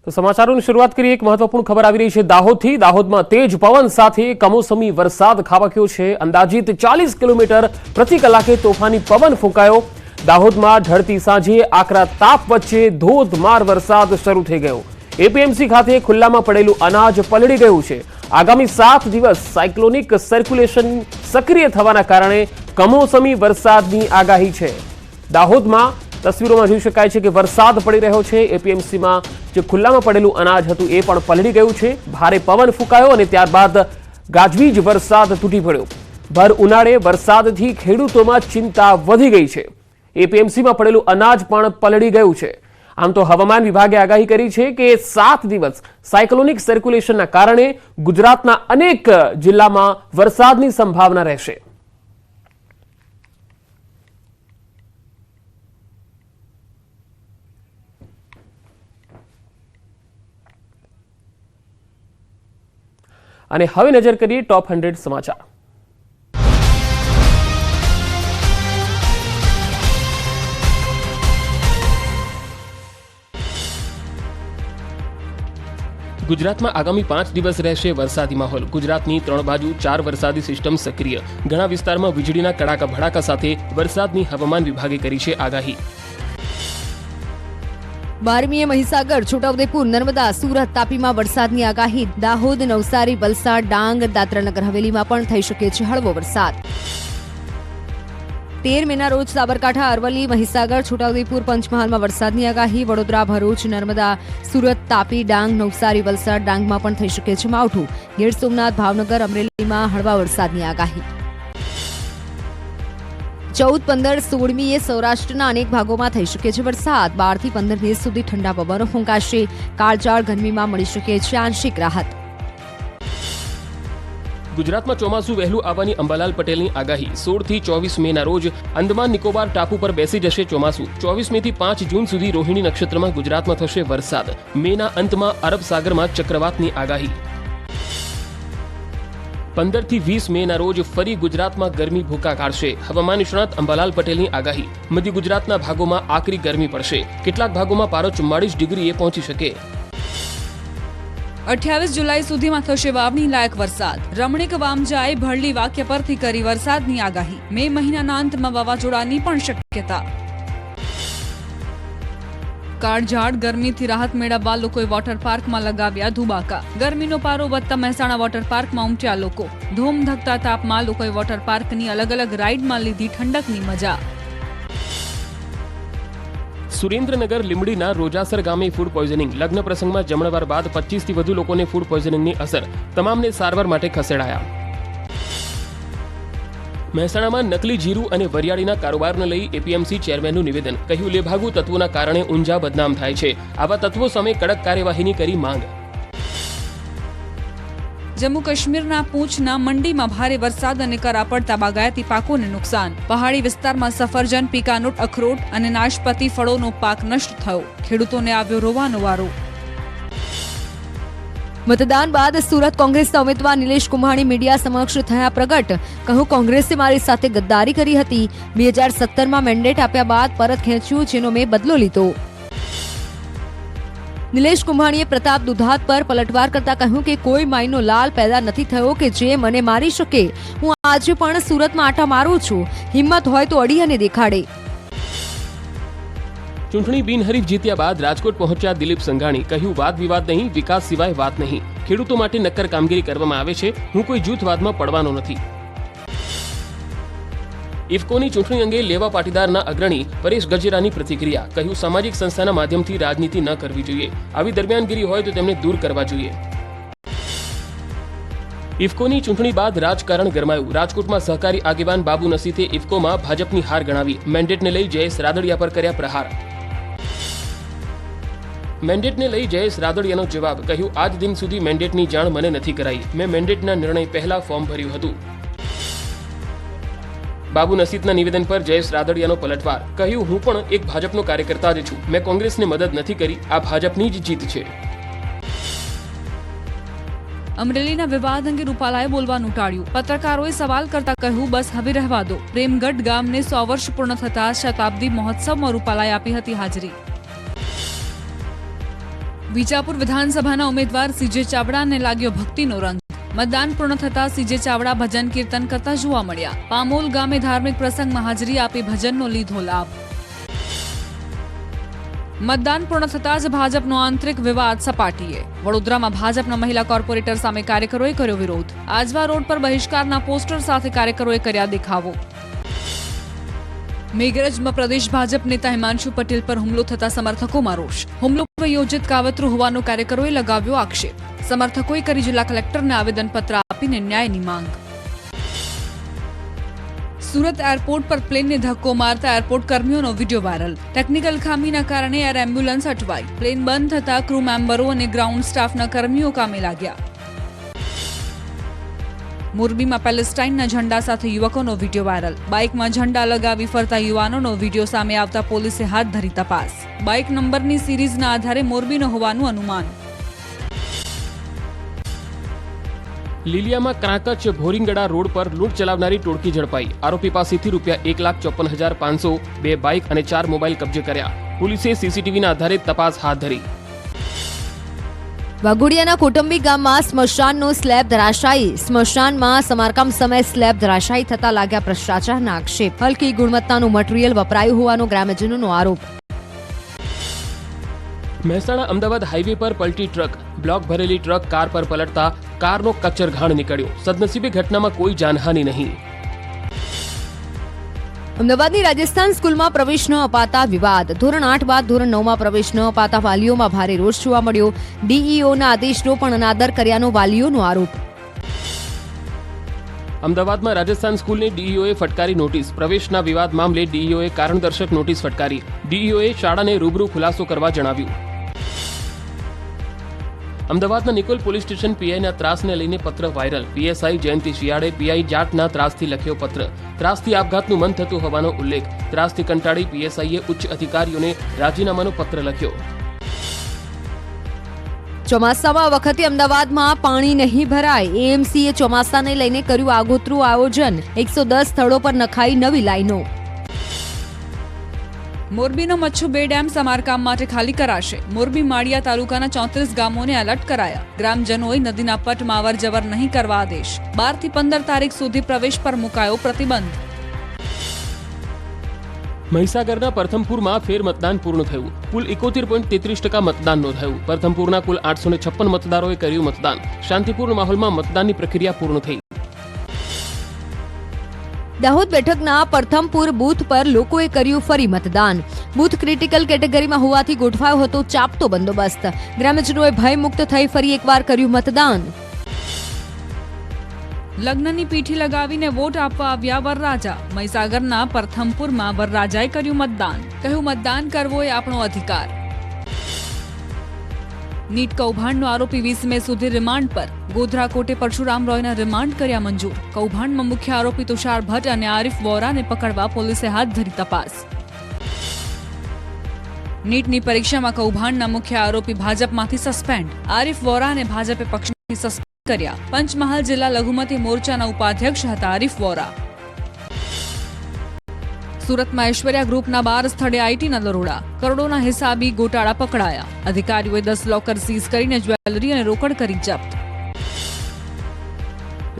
તો સમાચારોની શરૂઆત કરીએ એક મહત્વપૂર્ણ ખબર આવી રહી છે દાહોદથી। દાહોદમાં તેજ પવન સાથે કમોસમી વરસાદ ખાબક્યો છે। અંદાજિત 40 કિલોમીટર પ્રતિ કલાકે તોફાની પવન ફૂંકાયો। દાહોદમાં ઢળતી સાંજે આકરા તાપ વચ્ચે ધોધમાર વરસાદ શરૂ થઈ ગયો। એપીએમસી ખાતે ખુલ્લામાં પડેલું અનાજ પલળી ગયું છે। આગામી 7 દિવસ સાયક્લોનિક સર્ક્યુલેશન સક્રિય થવાના કારણે કમોસમી વરસાદની આગાહી છે। દાહોદમાં તસવીરોમાં જોઈ શકાય છે કે વરસાદ પડી રહ્યો છે। એપીએમસીમાં જે ખુલ્લામાં પડેલું અનાજ હતું એ પણ પલળી ગયું છે। ભારે પવન ફૂંકાયો અને ત્યારબાદ ગાજવીજ વરસાદ તૂટી પડ્યો। ભર ઉનાળે વરસાદથી ખેડૂતોમાં ચિંતા વધી ગઈ છે। એપીએમસીમાં પડેલું અનાજ પણ પલળી ગયું છે। આમ તો હવામાન વિભાગે આગાહી કરી છે કે 7 દિવસ સાયક્લોનિક સર્ક્યુલેશનના કારણે ગુજરાતના અનેક જિલ્લામાં વરસાદની સંભાવના રહેશે। અને હવે નજર કરીએ ટોપ 100 સમાચાર। ગુજરાતમાં આગામી 5 દિવસ રહેશે વરસાદી માહોલ। ગુજરાતની 3 બાજુ 4 વરસાદી સિસ્ટમ સક્રિય। ઘણા વિસ્તારમાં વીજળીના કડાકા ભડાકા સાથે વરસાદની હવામાન વિભાગે કરી છે આગાહી। 12મીએ મહીસાગર, છોટાઉદેપુર, નર્મદા, સુરત, તાપીમાં વરસાદની આગાહી। દાહોદ, નવસારી, વલસાડ, ડાંગ, દાદરાનગર હવેલીમાં પણ થઈ શકે છે હળવો વરસાદ। 13 મેના રોજ સાબરકાંઠા, અરવલ્લી, મહીસાગર, છોટાઉદેપુર, પંચમહાલમાં વરસાદની આગાહી। વડોદરા, ભરૂચ, નર્મદા, સુરત, તાપી, ડાંગ, નવસારી, વલસાડ, ડાંગમાં પણ થઈ શકે છે માવઠું। ગીર સોમનાથ, ભાવનગર, અમરેલીમાં હળવા વરસાદની આગાહી। 14, 15, 16મીએ સૌરાષ્ટ્રના અનેક ભાગોમાં થઈ શકે છે વરસાદ। 12 થી 15 મે સુધી ઠંડા પવનો ફૂંકાશે। કાળઝાળ ગરમીમાં મળી શકે છે આંશિક રાહત। ગુજરાતમાં ચોમાસું વહેલું આવવાની અંબાલાલ પટેલની આગાહી। 16 થી 24 મેના રોજ અંદમાન નિકોબાર ટાપુ પર બેસી જશે ચોમાસું। 24 મે થી 5 જૂન સુધી રોહિણી નક્ષત્રમાં ગુજરાતમાં થશે વરસાદ। મેના અંતમાં અરબ સાગરમાં ચક્રવાતની આગાહી। 15 થી 20 મેના રોજ ફરી ગુજરાતમાં ગરમી ભૂકા કાઢશે। હવામાન નિષ્ણાત અંબાલાલ પટેલની આગાહી। મધ્ય ગુજરાતના ભાગોમાં આકરી ગરમી પડશે। કેટલાક ભાગોમાં પારો 44 ડિગ્રીએ પહોંચી શકે। 28 જુલાઈ સુધીમાં થશે વાવણી લાયક વરસાદ। રમણીક વામજાએ ભરલી વાક્ય પરથી કરી વરસાદની આગાહી। મે મહિનાના અંતમાં વાવાઝોડાની પણ શક્યતા। કાળઝાળ ગરમીથી રાહત મેળવવા લોકોએ વોટર પાર્કમાં લગાવ્યા ધુબાકા। ગરમીનો પારો વધતા મહેસાણા વોટર પાર્કમાં ઉમટ્યા લોકો। ધૂમ ધકતા તાપમાં લોકોએ વોટર પાર્કની અલગ અલગ રાઇડમાં લીધી ઠંડકની મજા। સુરેન્દ્રનગર લીંબડીના રોજાસર ગામે ફૂડ પોઈઝનિંગ। લગ્ન પ્રસંગમાં જમણવાર બાદ 25 થી વધુ લોકોને ફૂડ પોઈઝનિંગની અસર। તમામને સારવાર માટે ખસેડાયા। મહેસાણામાં નકલી જીરું અને વરિયાળીના કારોબારને લઈ એપીએમસી ચેરમેનનું નિવેદન। કહ્યું લેભાગુ તત્વોના કારણે ઊંઝા બદનામ થાય છે। આવા તત્વો સામે કડક કાર્યવાહીની કરી માંગ। જમ્મુ કાશ્મીરના પૂંછના મંડીમાં ભારે વરસાદ અને કરા પડતા બાગાયતી પાકોને નુકસાન। પહાડી વિસ્તારમાં સફરજન, પીકાનૂટ, અખરોટ અને નાશપતી ફળોનો પાક નષ્ટ થયો। ખેડૂતોને આવ્યો રોવાનો વારો। મતદાન બાદ સુરત કોંગ્રેસના ઉમેદવાર નિલેશ કુંભાણી મીડિયા સમક્ષ થયા પ્રગટ। કહ્યું કોંગ્રેસે મારી સાથે ગદ્દારી કરી હતી। 2017માં મેન્ડેટ આપ્યા બાદ પરત ખેંચ્યું, જેનો મેં બદલો લીધો। નિલેશ કુંભાણીએ પ્રતાપ દુધાત પર પલટવાર કરતા કહ્યું કે કોઈ માઈનો લાલ પેદા નથી થયો કે જે મને મારી શકે। હું આજે પણ સુરતમાં આટા મારું છું। હિંમત હોય તો અડી અને દેખાડે। ચૂંટણી બિનહરીફ જીત્યા બાદ રાજકોટ પહોંચ્યા દિલીપ સંઘાણી। કહ્યું વાદ વિવાદ નહીં, વિકાસ સિવાય વાત નહીં। ખેડૂતો માટે નક્કર કામગીરી કરવામાં આવે છે। હું કોઈ જૂથવાદમાં પડવાનો નથી। ઇફકોની ચૂંટણી અંગે લેવા પાટીદારના અગ્રણી પરેશ ગજેરાની પ્રતિક્રિયા। કહ્યું સામાજિક સંસ્થાના માધ્યમથી રાજનીતિ ન કરવી જોઈએ। આવી દરમિયાનગીરી હોય તો તેમને દૂર કરવા જોઈએ। ઇફકોની ચૂંટણી બાદ રાજકારણ ગરમાયું। રાજકોટમાં સહકારી આગેવાન બાબુ નસીતે ઇફકોમાં ભાજપની હાર ગણાવી। મેન્ડેટને લઈ જયેશ રાદડિયા પર કર્યા પ્રહાર। મેન્ડેટને લઈ જયેશ રાદડિયાનો જવાબ। કહ્યું આજ દિન સુધી મેન્ડેટની જાણ મને નથી કરાઈ। મેં મેન્ડેટના નિર્ણય પહેલા ફોર્મ ભર્યું હતું। બાબુ નસીતના નિવેદન પર જયેશ રાદડિયાનો પલટવાર। કહ્યું હું પણ એક ભાજપનો કાર્યકર્તા જ છું। મેં કોંગ્રેસને મદદ નથી કરી। આ ભાજપની જ જીત છે। અમરેલીના વિવાદ અંગે રૂપાલાએ બોલવાનું ટાળ્યું। પત્રકારોએ સવાલ કરતા કહ્યું બસ હવે રહેવા દો। પ્રેમગઢ ગામને 100 વર્ષ પૂર્ણ થતા શતાબ્દી મહોત્સવમાં રૂપાલાએ આપી હતી હાજરી। વિજાપુર વિધાનસભાના ઉમેદવાર સીજે ચાવડાને લાગ્યો ભક્તિનો રંગ. મતદાન પૂર્ણ થતા સીજે ચાવડા ભજન કીર્તન કરતા જોવા મળ્યા. પામોલ ગામે ધાર્મિક પ્રસંગમાં હાજરી આપી ભજનનો લીધો લાભ. મતદાન પૂર્ણ થતા જ ભાજપનો આંતરિક વિવાદ સપાટીએ. વડોદરામાં ભાજપના મહિલા કોર્પોરેટર સામે કાર્યકરોએ કર્યો વિરોધ. આજવા રોડ પર બહિષ્કારના પોસ્ટર સાથે કાર્યકરોએ કર્યા દેખાવો. મેઘરજમાં પ્રદેશ ભાજપ નેતા હિમાંશુ પટેલ પર હુમલો થતા સમર્થકોમાં રોષ. હુમલો યોજિત કાવતરું હોવાનો કાર્યકરોએ લગાવ્યો આક્ષેપ. સમર્થકોએ કરી જિલ્લા કલેક્ટરને આવેદનપત્ર આપીને ન્યાયની માંગ. સુરત એરપોર્ટ પર પ્લેનને ધક્કો મારતા એરપોર્ટ કર્મીઓનો વિડીયો વાયરલ. ટેકનિકલ ખામીના કારણે એર એમ્બ્યુલન્સ અટવાઈ. પ્લેન બંધ થતા ક્રૂ મેમ્બરો અને ગ્રાઉન્ડ સ્ટાફના કર્મીઓ કામે લાગ્યા. મોરબીમાં પેલેસ્ટાઇનના ઝંડા સાથે યુવકોનો વિડીયો વાયરલ. બાઇકમાં ઝંડા લગાવી ફરતા યુવાનોનો વિડીયો સામે આવતા પોલીસે હાથ ધરી તપાસ. બાઇક નંબરની સિરીઝના આધારે મોરબીનો હોવાનું અનુમાન. લીલિયામાં ક્રાંકચ ભોરીંગડા રોડ પર લૂંટ ચલાવનારી ટોળકી ઝડપાઈ. આરોપી પાસેથી ₹1,54,500, 2 બાઇક અને 4 મોબાઈલ કબજે કર્યા. પોલીસે સીસીટીવીના આધારે તપાસ હાથ ધરી. વાઘોડિયાના કૌટુંબિક ગામમાં સ્મશાનનો સ્લેબ ધરાશાયી. સ્મશાનમાં સમારકામ સમયે સ્લેબ ધરાશાયી થતા લાગ્યા ભ્રષ્ટાચારના આક્ષેપ. હલકી ગુણવત્તાનું મટીરીયલ વપરાયું હોવાનો ગ્રામજનોનો આરોપ. મહેસાણા અમદાવાદ હાઈવે પર પલટી ટ્રક. બ્લોક ભરેલી ટ્રક કાર પર પલટતા કારનો કચરઘાણ નીકળ્યો. સદનસીબે ઘટનામાં કોઈ જાનહાનિ નહીં. અમદાવાદની રાજસ્થાન સ્કૂલમાં પ્રવેશ ન અપાતા વિવાદ. ધોરણ 8 બાદ ધોરણ 9માં પ્રવેશ ન અપાતા વાલીઓમાં ભારે રોષ જોવા મળ્યો. ડીઈઓના આદેશનો પણ અનાદર કર્યાનો વાલીઓનો આરોપ. અમદાવાદમાં રાજસ્થાન સ્કૂલની ડીઈઓએ ફટકારી નોટિસ. પ્રવેશના વિવાદ મામલે ડીઈઓએ કારણદર્શક નોટિસ ફટકારી. ડીઈઓએ શાળાને રૂબરૂ ખુલાસો કરવા જણાવ્યું. અમદાવાદના નિકોલ પોલીસ સ્ટેશન પીઆઈના ત્રાસને લઈને પત્ર વાયરલ. પીએસઆઈ જયંતિ શિયાળે પીઆઈ જાટના ત્રાસથી લખ્યો પત્ર. ત્રાસથી આપઘાતનું મન થતું હોવાનો ઉલ્લેખ. ત્રાસથી કંટાળી પીએસઆઈએ ઉચ્ચ અધિકારીઓને રાજીનામાનો પત્ર લખ્યો. ચોમાસામાં આ વખતે અમદાવાદમાં પાણી નહીં ભરાય. એએમસીએ ચોમાસાને લઈને કર્યું આગોતરું આયોજન. 110 સ્થળો પર નખાઈ નવી લાઈનો. મોરબીનો મચ્છુ 2 ડેમ સમારકામ માટે ખાલી કરાશે. મોરબી માળિયા તાલુકાના 34 ગામોને એલર્ટ કરાયા. ગ્રામજનોએ નદીના પટમાં અવર જવર નહીં કરવા આદેશ. 12 થી 15 તારીખ સુધી પ્રવેશ પર મુકાયો પ્રતિબંધ. મહીસાગરના પ્રથમપુરમાં ફેર મતદાન પૂર્ણ થયું. કુલ 71.33% મતદાન નોંધાયું. પ્રથમપુરના કુલ 856 મતદારોએ કર્યું મતદાન. શાંતિપૂર્ણ માહોલમાં મતદાનની પ્રક્રિયા પૂર્ણ થઈ. દાહોદ બેઠકના પ્રથમપુર બૂથ પર લોકોએ કર્યું ફરી મતદાન. બૂથ ક્રિટિકલ કેટેગરીમાં હોવાથી ગોઠવાયો હતો ચાપતો બંદોબસ્ત. ગ્રામજનોએ ભયમુક્ત થઈ ફરી એકવાર કર્યું મતદાન. લગ્નની પીઠી લગાવીને વોટ આપવા આવ્યા વરરાજા. મહીસાગરના પ્રથમપુરમાં વરરાજાએ કર્યું મતદાન. કહ્યું મતદાન કરવો એ આપણો અધિકાર. નીટ કૌભાંડનો આરોપી 20 મે સુધી રિમાન્ડ પર. ગોધરા કોર્ટે પરશુરામ રોયના રિમાન્ડ કર્યા મંજૂર. કૌભાંડમાં મુખ્ય આરોપી તુષાર ભટ્ટ અને આરિફ વોરાને પકડવા પોલીસે હાથ ધરી તપાસ. નીટની પરીક્ષામાં કૌભાંડના મુખ્ય આરોપી ભાજપમાંથી સસ્પેન્ડ. આરિફ વોરાને ભાજપે પક્ષમાંથી સસ્પેન્ડ કર્યા. પંચમહાલ જિલ્લા લઘુમતી મોરચાના ઉપાધ્યક્ષ હતા આરિફ વોરા. સુરતમાં ઐશ્વર્યા ગ્રુપના 12 સ્થળે આઈટીના દરોડા. કરોડોના હિસાબી ગોટાળા પકડાયા. અધિકારીઓએ 10 લોકર સીઝ કરીને જ્વેલરી અને રોકડ કરી જપ્ત.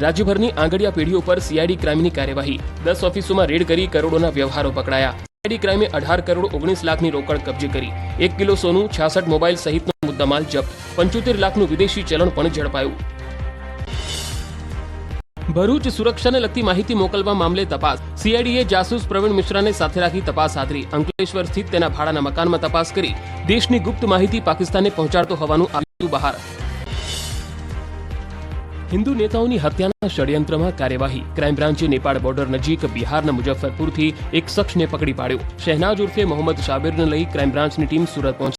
રાજ્યભરની આંગડિયા પેઢીઓ પર સીઆઈડી ક્રાઇમની કાર્યવાહી. 10 ઓફિસોમાં રેડ કરી કરોડોના વ્યવહારો પકડાયા. સીઆઈડી ક્રાઇમે 18 કરોડ 19 લાખની રોકડ કબજે કરી. 1 કિલો સોનું, 66 મોબાઈલ સહિતનો મુદ્દામાલ જપ્ત. 75 લાખનું વિદેશી ચલણ પણ ઝડપાયું. ભરૂચ સુરક્ષાને લગતી માહિતી મોકલવા મામલે તપાસ. સીઆઈડીએ જાસૂસ પ્રવીણ મિશ્રાને સાથે રાખી તપાસ હાથ ધરી. અંકલેશ્વર સ્થિત તેના ભાડાના મકાનમાં તપાસ કરી દેશની ગુપ્ત માહિતી પાકિસ્તાનને પહોંચાડતો હોવાનું આવ્યું બહાર. હિન્દુ નેતાઓની હત્યાના ષડયંત્રમાં કાર્યવાહી. ક્રાઇમ બ્રાન્ચે નેપાળ બોર્ડર નજીક બિહારના મુઝફ્ફરપુરથી એક શખ્સને પકડી પાડ્યો. શહેનાજ ઉર્ફે મોહમ્મદ શાબિરને લઈ ક્રાઇમ બ્રાન્ચની ટીમ સુરત પહોંચી.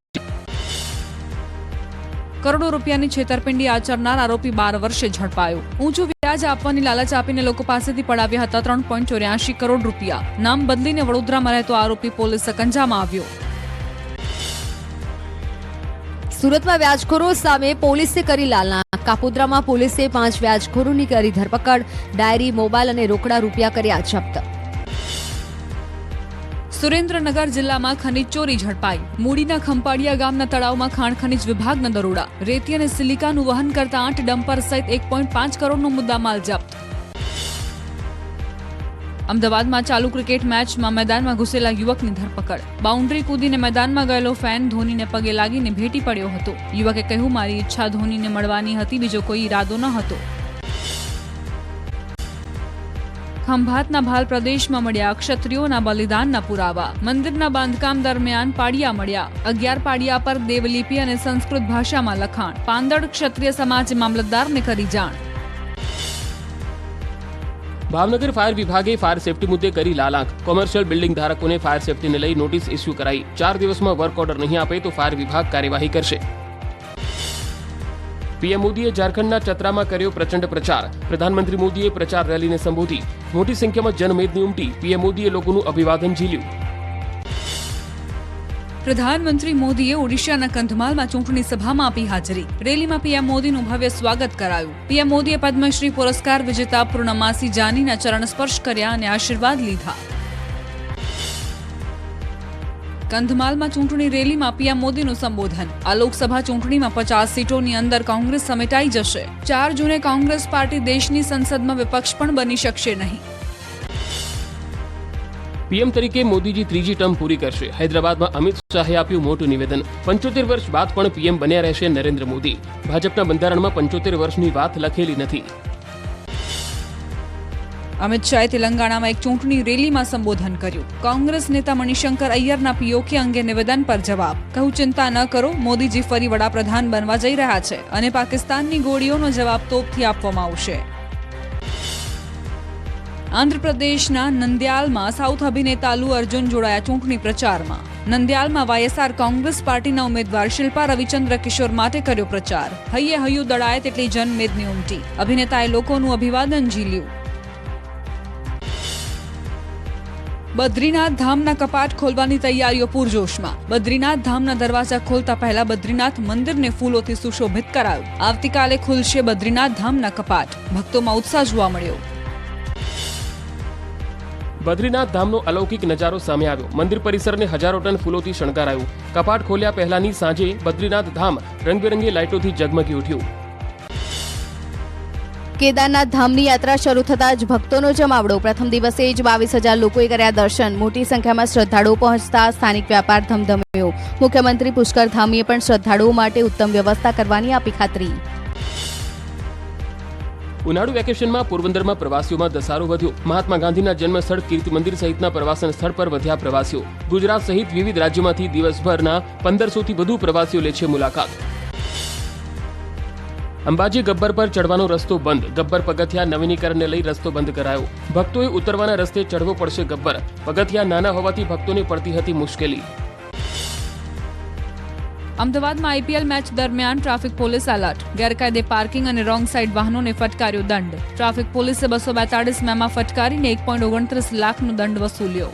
કરોડો રૂપિયાની છેતરપિંડી આચરનાર આરોપી 12 વર્ષે ઝડપાયો. ઊંચું વ્યાજ આપવાની લાલચ આપીને લોકો પાસેથી પડાવ્યા હતા 3.84 કરોડ રૂપિયા. નામ બદલીને વડોદરામાં રહેતો આરોપી પોલીસ સકંજામાં આવ્યો. સુરતમાં વ્યાજખોરો સામે પોલીસે કરી લાલના. કાપોદ્રામાં પોલીસે 5 વ્યાજખોરોની કરી ધરપકડ. ડાયરી, મોબાઈલ અને રોકડા રૂપિયા કર્યા જપ્ત. સુરેન્દ્રનગર જિલ્લામાં ખનીજ ચોરી ઝડપાઈ. મૂડીના ખંપાડિયા ગામના તળાવમાં ખાણ ખનીજ વિભાગના દરોડા. રેતી અને સિલિકાનું વહન કરતા 8 ડમ્પર સહિત 1.5 કરોડનો મુદ્દામાલ જપ્ત. અમદાવાદમાં ચાલુ ક્રિકેટ મેચમાં મેદાનમાં ઘૂસેલા યુવકની ધરપકડ. બાઉન્ડ્રી કૂદીને મેદાનમાં ગયેલો ફેન ધોનીને પગે લાગીને ભેટી પડ્યો હતો. યુવકે કહ્યું, મારી ઈચ્છા ધોનીને મળવાની હતી, બીજો કોઈ ઈરાદો ન હતો. ખંભાતના ભાલ પ્રદેશમાં મળ્યા ક્ષત્રિયોના બલિદાનના પુરાવા. મંદિરના બાંધકામ દરમિયાન પાડિયા મળ્યા. 11 પાડિયા પર દેવલિપિ અને સંસ્કૃત ભાષામાં લખાણ. પાંદડ ક્ષત્રિય સમાજે મામલતદારને કરી જાણ. ભાવનગર ફાયર વિભાગે ફાયર સેફટી મુદ્દે કરી લાલાંક. કોમર્શિયલ બિલ્ડિંગ ધારકોને ફાયર સેફટીને લઈ નોટિસ ઇસ્યુ કરાઈ. 4 દિવસમાં વર્ક ઓર્ડર નહીં આપે તો ફાયર વિભાગ કાર્યવાહી કરશે. પીએમ મોદીએ ઝારખંડના ચતરામાં કર્યો પ્રચંડ પ્રચાર. પ્રધાનમંત્રી મોદીએ પ્રચાર રેલીને સંબોધી. મોટી સંખ્યામાં જનમેદની ઉમટી. પીએમ મોદીએ લોકોનું અભિવાદન ઝીલ્યું. પ્રધાનમંત્રી મોદીએ ઓડિશાના કંધમાલમાં ચૂંટણી સભામાં આપી હાજરી. રેલીમાં પીએમ મોદીનું ભવ્ય સ્વાગત કરાયું. પીએમ મોદીએ પદ્મશ્રી પુરસ્કાર વિજેતા પૂર્ણમાસી જાનીના ચરણ સ્પર્શ કર્યા અને આશીર્વાદ લીધા. કંધમાલમાં ચૂંટણી રેલીમાં પીએમ મોદીનું સંબોધન. આ લોકસભા ચૂંટણીમાં 50 સીટોની અંદર કોંગ્રેસ સમેટાઈ જશે. 4 જૂને કોંગ્રેસ પાર્ટી દેશની સંસદમાં વિપક્ષ પણ બની શકશે નહીં. પીએમ તરીકે મોદીજી ત્રીજી ટર્મ પૂરી કરશે. હૈદરાબાદમાં અમિત શાહે આપ્યું મોટું નિવેદન. 75 વર્ષ બાદ પણ પીએમ બન્યા રહેશે નરેન્દ્ર મોદી. ભાજપના બંધારણમાં 75 વર્ષની વાત લખેલી નથી. અમિત શાહે તેલંગાણામાં એક ચૂંટણી રેલીમાં સંબોધન કર્યું. કોંગ્રેસ નેતા મણિશંકર અય્યરના પીઓકે અંગે નિવેદન પર જવાબ. કહ્યું, ચિંતા ન કરો, મોદીજી ફરી વડાપ્રધાન બનવા જઈ રહ્યા છે અને પાકિસ્તાનની ગોળીઓનો જવાબ તોપથી આપવામાં આવશે. આંધ્રપ્રદેશના નંદ્યાલમાં સાઉથ અભિનેતા અલ્લુ અર્જુન જોડાયા ચૂંટણી પ્રચારમાં. નંદ્યાલમાં વાયએસઆર કોંગ્રેસ પાર્ટીના ઉમેદવાર શિલ્પા રવિચંદ્ર કિશોર માટે કર્યો પ્રચાર. હૈયે હૈયું દળાય તેટલી જનમેદની ઉમટી. અભિનેતાએ લોકોનું અભિવાદન ઝીલ્યું. બદ્રીનાથ ધામના કપાટ ખોલવાની તૈયારીઓ પૂરજોશમાં. બદ્રીનાથ ધામના દરવાજા ખોલતા પહેલા બદ્રીનાથ મંદિરને ફૂલોથી સુશોભિત કરાયું. આવતીકાલે ખુલશે બદ્રીનાથ ધામના કપાટ. ભક્તોમાં ઉત્સાહ જોવા મળ્યો. બદ્રીનાથ ધામનો અલૌકિક નજારો સામે આવ્યો. મંદિર પરિસરને હજારો ટન ફૂલોથી શણગારાયું. કપાટ ખોલ્યા પહેલાની સાંજે બદ્રીનાથ ધામ રંગબેરંગી લાઇટોથી ઝગમગી ઉઠ્યું. કેદારનાથ ધામની યાત્રા શરૂ થતાં જ ભક્તોનો જમાવડો. પ્રથમ દિવસે જ 22,000 લોકોએ કર્યા દર્શન. મોટી સંખ્યામાં શ્રદ્ધાળુઓ પહોંચતા સ્થાનિક વ્યાપાર ધમધમ્યો. મુખ્યમંત્રી પુષ્કર ધામીએ પણ શ્રદ્ધાળુઓ માટે ઉત્તમ વ્યવસ્થા કરવાની આપી ખાતરી. ઉનાળુ વેકેશનમાં પોરબંદરમાં પ્રવાસીઓમાં ધસારો વધ્યો. મહાત્મા ગાંધીના જન્મસ્થળ કીર્તિ મંદિર સહિતના પ્રવાસન સ્થળ પર વધ્યા પ્રવાસીઓ. ગુજરાત સહિત વિવિધ રાજ્યોમાંથી દિવસભરના 1500 થી વધુ પ્રવાસીઓ લે છે મુલાકાત. અંબાજી ગબ્બર પર ચડવાનો રસ્તો બંધ. ગબ્બર પગથિયા નવીનીકરણને લઈ રસ્તો બંધ કરાયો. ભક્તોએ ઉતરવાના રસ્તે ચડવો પડશે ગબ્બર. પગથિયા નાના હોવાથી ભક્તોને પડતી હતી મુશ્કેલી. અમદાવાદમાં આઈપીએલ મેચ દરમિયાન ટ્રાફિક પોલીસ એલર્ટ. ગેરકાયદે પાર્કિંગ અને રોંગ સાઇડ વાહનોને ફટકાર્યો દંડ. ટ્રાફિક પોલીસે 242 મેમાં ફટકારીને 1.29 લાખનો દંડ વસૂલ્યો.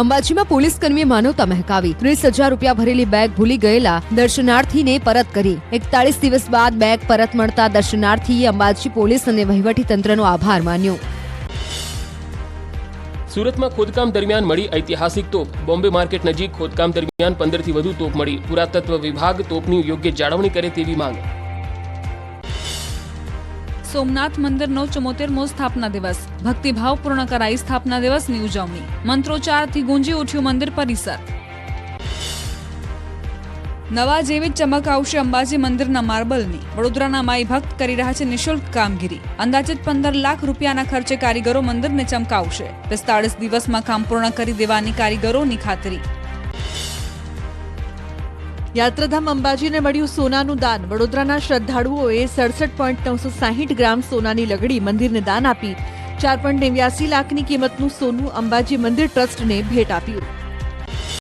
અંબાજીમાં પોલીસ કર્મીએ માનવતા મહેકાવી. 30,000 રૂપિયા ભરેલી બેગ ભૂલી ગયેલા દર્શનાર્થીને પરત કરી. 41 દિવસ બાદ બેગ પરત મળતા દર્શનાર્થીએ અંબાજી પોલીસ અને વહીવટી તંત્રનો આભાર માન્યો. સુરતમાં ખોદકામ દરમિયાન મળી ઐતિહાસિક તોપ. બોમ્બે માર્કેટ નજીક ખોદકામ દરમિયાન 15 થી વધુ તોપ મળી. પુરાતત્વ વિભાગ તોપની યોગ્ય જાળવણી કરે તેવી માંગ. સોમનાથ મંદિરનો 74મો સ્થાપના દિવસ. ભક્તિભાવપૂર્ણ કરાઈ સ્થાપના દિવસની ઉજવણી. મંત્રોચ્ચારથી ગુંજી ઉઠ્યું મંદિર પરિસર. નવા જેવી જ ચમક આવશે અંબાજી મંદિરના માર્બલની. વડોદરાના માઈ ભક્ત કરી રહ્યા છે નિઃશુલ્ક કામગીરી. અંદાજિત 15 લાખ રૂપિયાના ખર્ચે કારીગરો મંદિરને ચમકાવશે. 45 દિવસમાં કામ પૂર્ણ કરી દેવાની કારીગરોની ખાતરી. યાત્રાધામ અંબાજીને મળ્યું સોનાનું દાન. વડોદરાના શ્રદ્ધાળુઓએ 67.960 ગ્રામ સોનાની લગડી મંદિરને દાન આપી. 4.89 લાખની કિંમતનું સોનું અંબાજી મંદિર ટ્રસ્ટને ભેટ આપ્યું.